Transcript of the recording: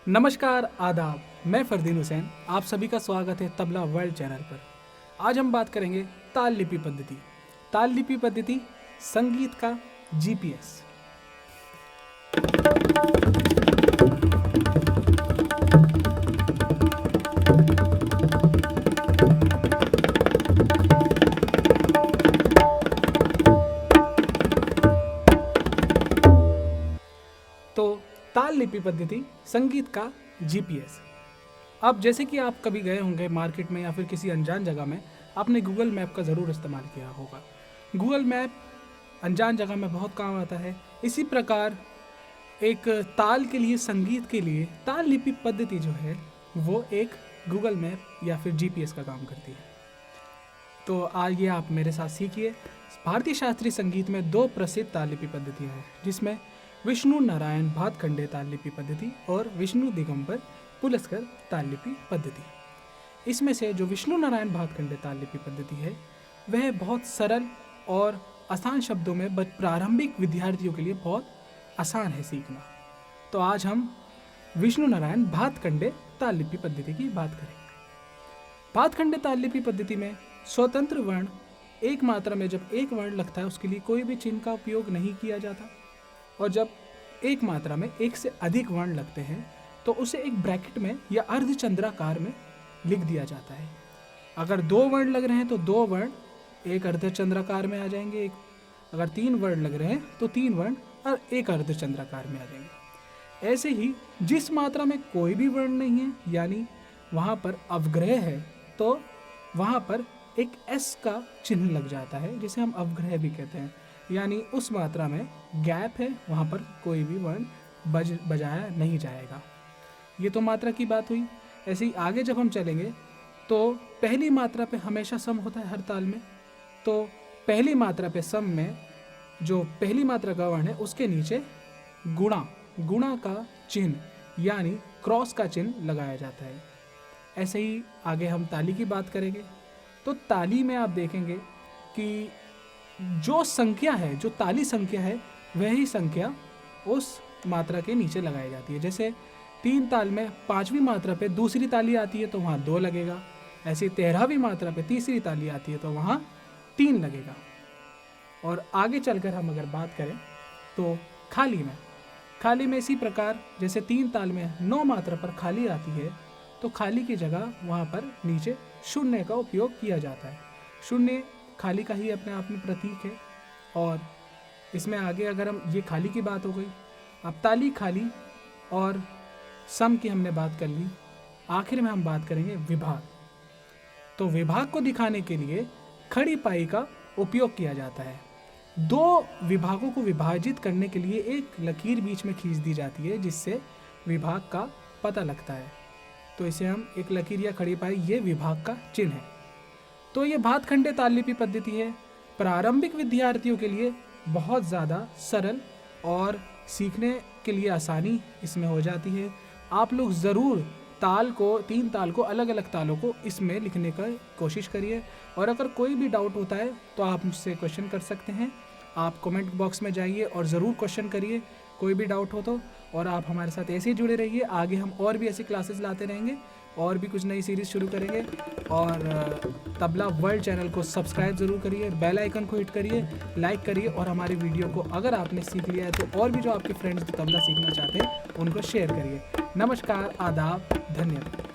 नमस्कार आदाब, मैं फरदीन हुसैन। आप सभी का स्वागत है तबला वर्ल्ड चैनल पर। आज हम बात करेंगे ताल लिपि पद्धति। ताल लिपि पद्धति संगीत का जीपीएस। तो ताल लिपि पद्धति संगीत का जीपीएस। अब जैसे कि आप कभी गए होंगे मार्केट में या फिर किसी अनजान जगह में, आपने गूगल मैप का ज़रूर इस्तेमाल किया होगा। गूगल मैप अनजान जगह में बहुत काम आता है। इसी प्रकार एक ताल के लिए, संगीत के लिए ताल लिपि पद्धति जो है वो एक गूगल मैप या फिर जीपीएस का काम करती है। तो आइए आप मेरे साथ सीखिए। भारतीय शास्त्रीय संगीत में दो प्रसिद्ध ताल लिपि पद्धतियाँ हैं, जिसमें विष्णु नारायण भातखंडे ताल लिपि पद्धति और विष्णु दिगंबर पुलस्कर ताल लिपि पद्धति। इसमें से जो विष्णु नारायण भातखंडे ताल लिपि पद्धति है वह बहुत सरल और आसान शब्दों में प्रारंभिक विद्यार्थियों के लिए बहुत आसान है सीखना। तो आज हम विष्णु नारायण भातखंडे ताल लिपि पद्धति की बात करेंगे। भातखंडे ताल लिपि पद्धति में स्वतंत्र वर्ण एक मात्रा में जब एक वर्ण लगता है उसके लिए कोई भी चिन्ह का उपयोग नहीं किया जाता, और जब एक मात्रा में एक से अधिक वर्ण लगते हैं तो उसे एक ब्रैकेट में या अर्धचंद्राकार में लिख दिया जाता है। अगर दो वर्ण लग रहे हैं तो दो वर्ण एक अर्धचंद्राकार में आ जाएंगे, अगर तीन वर्ण लग रहे हैं तो तीन वर्ण और एक अर्धचंद्राकार में आ जाएंगे। ऐसे ही जिस मात्रा में कोई भी वर्ण नहीं है, यानी वहाँ पर अवग्रह है, तो वहाँ पर एक एस का चिन्ह लग जाता है, जिसे हम अवग्रह भी कहते हैं। यानी उस मात्रा में गैप है, वहाँ पर कोई भी वर्ण बजाया नहीं जाएगा। ये तो मात्रा की बात हुई। ऐसे ही आगे जब हम चलेंगे तो पहली मात्रा पे हमेशा सम होता है हर ताल में। तो पहली मात्रा पे सम में जो पहली मात्रा का वर्ण है उसके नीचे गुणा का चिन्ह यानी क्रॉस का चिन्ह लगाया जाता है। ऐसे ही आगे हम ताली की बात करेंगे तो ताली में आप देखेंगे कि जो संख्या है, जो ताली संख्या है, वही संख्या उस मात्रा के नीचे लगाई जाती है। जैसे तीन ताल में पांचवी मात्रा पे दूसरी ताली आती है तो वहाँ दो लगेगा। ऐसे 13वीं मात्रा पे तीसरी ताली आती है तो वहाँ तीन लगेगा। और आगे चलकर हम अगर बात करें तो खाली में इसी प्रकार जैसे तीन ताल में 9 मात्रा पर खाली आती है तो खाली की जगह वहाँ पर नीचे शून्य का उपयोग किया जाता है। शून्य खाली का ही अपने आप में प्रतीक है। और इसमें आगे अगर हम ये खाली की बात हो गई, अब ताली, खाली और सम की हमने बात कर ली। आखिर में हम बात करेंगे विभाग। तो विभाग को दिखाने के लिए खड़ी पाई का उपयोग किया जाता है। दो विभागों को विभाजित करने के लिए एक लकीर बीच में खींच दी जाती है, जिससे विभाग का पता लगता है। तो इसे हम एक लकीर या खड़ी पाई, ये विभाग का चिन्ह है। तो ये भातखंडे ताल लिपि पद्धति है। प्रारंभिक विद्यार्थियों के लिए बहुत ज़्यादा सरल और सीखने के लिए आसानी इसमें हो जाती है। आप लोग ज़रूर तीन ताल को, अलग अलग तालों को इसमें लिखने का कोशिश करिए। और अगर कोई भी डाउट होता है तो आप मुझसे क्वेश्चन कर सकते हैं। आप कमेंट बॉक्स में जाइए और ज़रूर क्वेश्चन करिए कोई भी डाउट हो तो। और आप हमारे साथ ऐसे ही जुड़े रहिए। आगे हम और भी ऐसी क्लासेस लाते रहेंगे और भी कुछ नई सीरीज़ शुरू करेंगे। और तबला वर्ल्ड चैनल को सब्सक्राइब ज़रूर करिए, बेल आइकन को हिट करिए, लाइक करिए और हमारी वीडियो को अगर आपने सीख लिया है तो और भी जो आपके फ्रेंड्स तबला सीखना चाहते हैं उनको शेयर करिए। नमस्कार, आदाब, धन्यवाद।